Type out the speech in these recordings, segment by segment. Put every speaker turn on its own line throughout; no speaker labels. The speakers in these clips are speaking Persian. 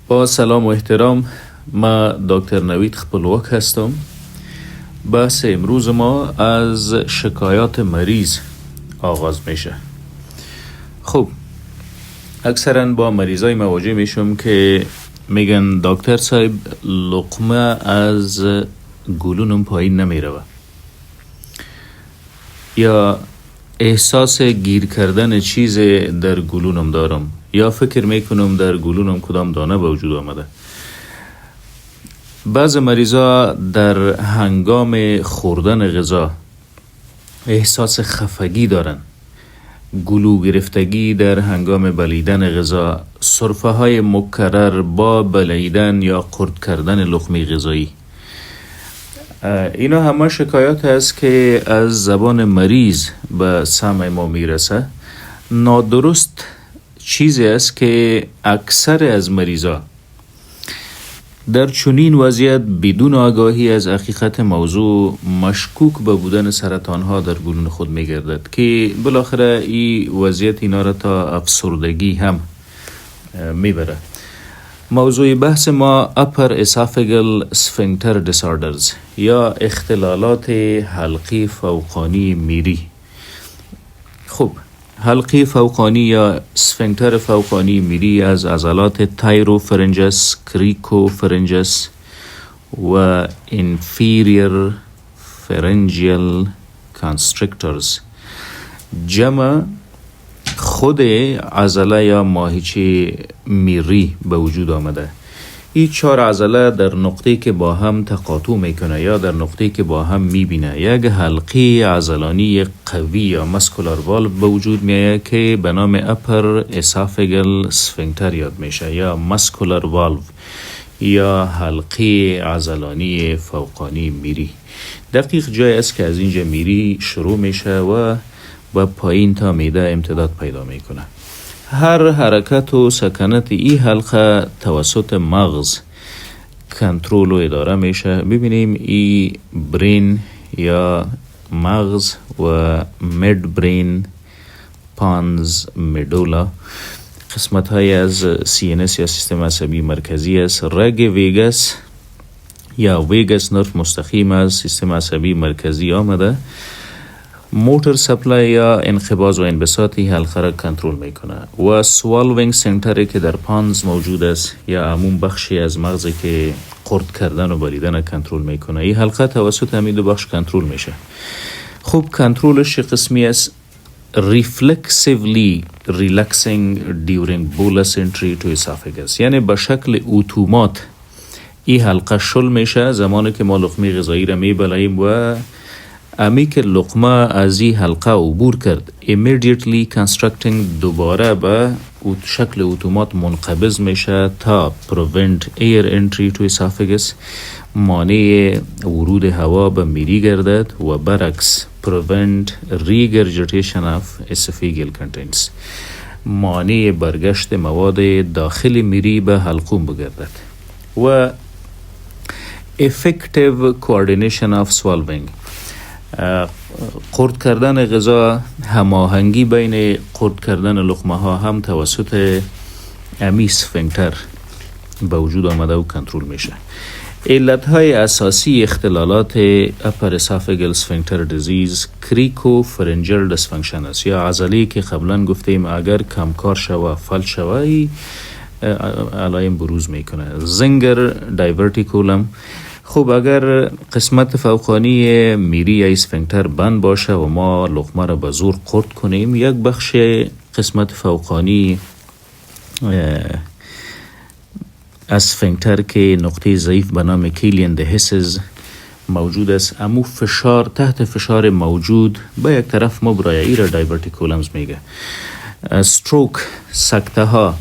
با سلام و احترام، ما دکتر نوید خپلواک هستم. بحث امروز ما از شکایات مریض آغاز میشه. خب اکثرا با مریضای مواجه میشم که میگن دکتر صاحب لقمه از گلونم پایین نمیره یا احساس گیر کردن چیز در گلونم دارم یا فکر میکنم در گلونم کدام دانه به وجود آمده. بعض مریضا در هنگام خوردن غذا احساس خفگی دارن، گلو گرفتگی در هنگام بلیدن غذا، سرفه های مکرر با بلیدن یا قرد کردن لقمه غذایی. اینا همه شکایات است که از زبان مریض به سمع ما میرسه. نادرست چیزی است که اکثر از مریضا در چنین وضعیت بدون آگاهی از حقیقت موضوع مشکوک به بودن سرطان ها در گلون خود میگردد که بالاخره این وضعیت اینا را تا افسردگی هم میبره. موضوع بحث ما Upper Esophageal Sphincter Disorders یا اختلالات حلقی فوقانی میری. خب حلقی فوقانی یا سفنکتر فوقانی میری از عضلات تایروفرنجس، کریکوفرنجس و inferior pharyngeal constrictors جمع خود عضله یا ماهیچه میری به وجود آمده. این 4 عضله در نقطه‌ای که با هم تقاطع میکنه یا در نقطه‌ای که با هم میبینه یک حلقه عضلانی قوی یا مسکولار والو به وجود میاد که به نام اپر اسافگل سفنکتر یاد میشه یا مسکولار والو یا حلقه عضلانی فوقانی میری. دقیق جای است که از اینجا میری شروع میشه و پایین تا معده امتداد پیدا میکنه. هر حرکت و سکنت این حلقه توسط مغز کنترل و اداره میشه. ببینیم این برین یا مغز و مید برین، پانز، مدولا قسمت های از CNS یا سیستم عصبی مرکزی است. رگ ویگس یا ویگس نرف مستقیم از سیستم عصبی مرکزی آمده. موتور سپلای یا انقباض و انبساط حلقه را کنترل میکنه و سوالوینگ سنتری که در پانز موجود است یا همون بخشی از مغز که قرد کردن و بلیدن کنترل میکنه. این حلقه توسط همین دو بخش کنترل میشه. خوب کنترلش قسمی است reflexively relaxing during bolus entry to esophagus، یعنی به شکل اتومات این حلقه شل میشه زمانی که ما لقمه غذایی را میبلعیم و امی که لقمه از این حلقه عبور کرد immediately constructing دوباره به شکل اتومات منقبض میشه تا prevent air entry to esophagus، مانع ورود هوا به میری گردد و برعکس prevent regurgitation of esophageal contents، مانع برگشت مواد داخل میری به حلقوم بگردد و effective coordination of swallowing، قرد کردن غذا، هماهنگی بین قرد کردن لقمه ها هم توسط امی سفنکتر به وجود آمده و کنترل میشه. علت های اساسی اختلالات اپر اسافگل سفنکتر دیزیز کریکوفرنجل دیسفانکشن است یا عضله که قبلا گفتیم اگر کمکار شوه فلج شوه علائم بروز میکنه. زنگر دایورتیکولم، خب اگر قسمت فوقانی میری یا اسفنکتر بند باشه و ما لقمه را به زور قرد کنیم، یک بخش قسمت فوقانی اسفنکتر که نقطه ضعیف به نام کیلین دهسز موجود است، امو فشار تحت فشار موجود به یک طرف مبرایه، ای را دایورتیکولمز میگه. استروک، سکته ها،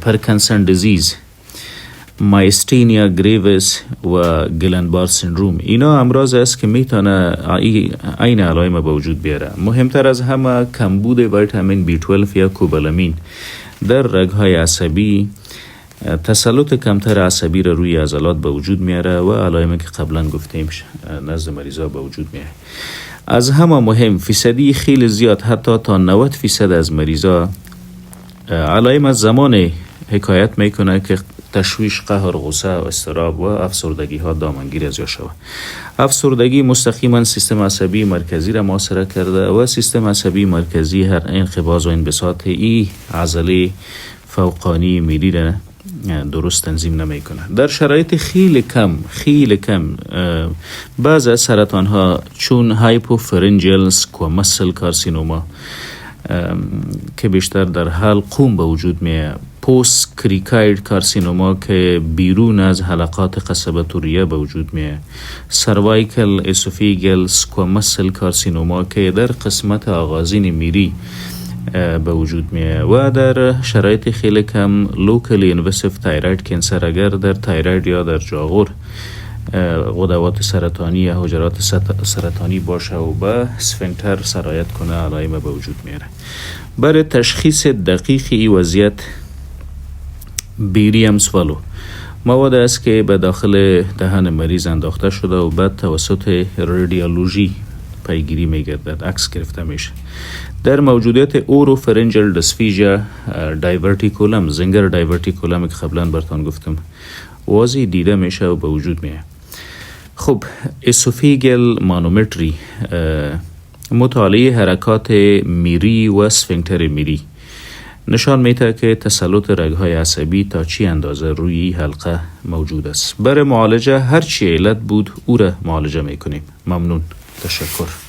پرکنسن دیزیز، مایستینیا گریوس و گلنبار سندروم، اینا امراض است که میتونه این علائم به وجود بیاره. مهمتر از همه کمبود ویتامین B12 یا کوبالامین در رگ‌های عصبی تسلط کمتر عصبی را روی عضلات به وجود میاره و علائمی که قبلا گفتیم نزد مریضا به وجود میاره. از همه مهم فیصدی خیلی زیاد حتی تا 90% از مریضا علائم از زمان حکایت میکنه که تشویش، قهر، غصه و اضطراب و افسردگی ها دامنگیر از یا شود. افسردگی مستقیما سیستم عصبی مرکزی را محاصره کرده و سیستم عصبی مرکزی هر انقباض و انبساط ای عضله فوقانی میری را درست تنظیم نمی کنه. در شرایط خیلی کم بعض از سرطان ها چون هایپوفرنجل سکواموسل کارسینوما که بیشتر در حلقوم به وجود میه، پوست کریکاید کارسینوما که بیرون از حلقات قصبه ریه به وجود میه، سروایکل اسوفیگل سکواموسل کارسینوما که در قسمت آغازین میری به وجود میه و در شرایط خیلی کم لوکلی اینویسیو تایروید کانسر اگر در تایروید یا در جاغور غدوات سرطانی یا حجرات سرطانی باشه و به اسفنکتر سرایت کنه علائم به وجود میاره. برای تشخیص دقیق این وضعیت بیریم سوالو مواد است که به داخل دهن مریض انداخته شده و بعد توسط رادیولوژی پیگیری میگردد، عکس گرفته میشه. در موجودیت اوروفرنجل دسفیژیا دایورتیکولم، زنگر دایورتیکولم که قبلا براتون گفتم، واضح دیده میشه و به وجود میاد. خب اسوفیگل مانومتری، مطالعه حرکات میری و اسفنکتر میری نشان میده که تسلط رگهای عصبی تا چی اندازه روی حلقه موجود است. برای معالجه هر چی علت بود او را معالجه میکنیم. ممنون، تشکر.